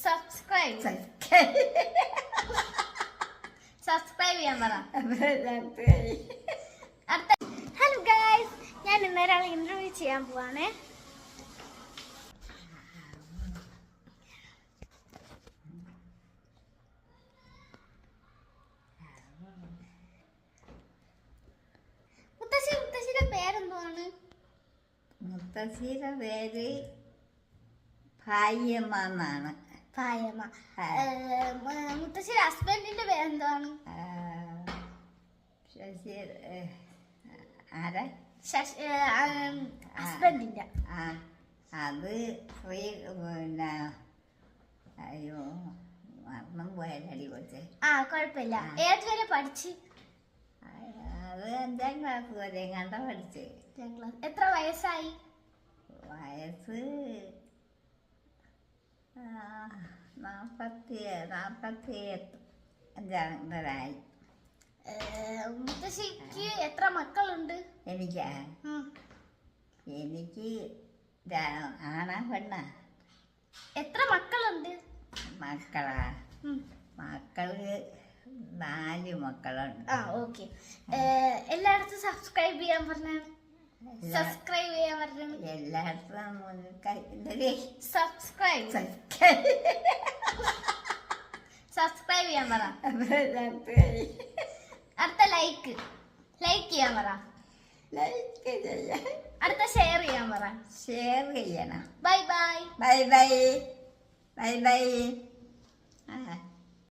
Subscribe ചെയ്യാൻ പറ. Hello guys, ഞാൻ ഇന്നൊരാളെ ഇന്റർവ്യൂ ചെയ്യാൻ പോവാണേ. മുത്തശ്ശിയുടെ പേരെന്തുവാണ്? മുത്തശ്ശിയുടെ പേര് ഭായമ്മ എന്നാണ്. ഭായമ്മ. മുത്തശ്ശിയുടെ ഹസ്ബൻഡിന്റെ പേരെന്താണ്? ആരാ? ഹസ്ബൻഡിന്റെ. അത് പിന്നെ അയ്യോ മറന്നും പോയാലടി കൊച്ചേ. കുഴപ്പമില്ല. ഏതുവരെ പഠിച്ച്? അത് 5ാം ക്ലാസ് വരെ കണ്ട പഠിച്ച്. എത്ര വയസ്സായി? വയസ്സ് 45 മുത്തശ്ശിക്ക് എത്ര മക്കളുണ്ട്? എനിക്ക് ആണാ പെണ്ണാ? എത്ര മക്കളുണ്ട്? മക്കളാ? മക്കള് 4 മക്കളുണ്ട്. ഓക്കെ. എല്ലായിടത്തും സബ്സ്ക്രൈബ് ചെയ്യാൻ പറഞ്ഞു. സബ്സ്ക്രൈബ് ചെയ്യാൻ പറഞ്ഞു. എല്ലായിടത്തും സബ്സ്ക്രൈബ് ചെയ്യാൻ പറ. അടുത്ത ലൈക്ക് ചെയ്യാൻ പറ. അടുത്ത ഷെയർ ചെയ്യാൻ പറ. ഷെയർ ചെയ്യണം. Bye bye. Bye bye.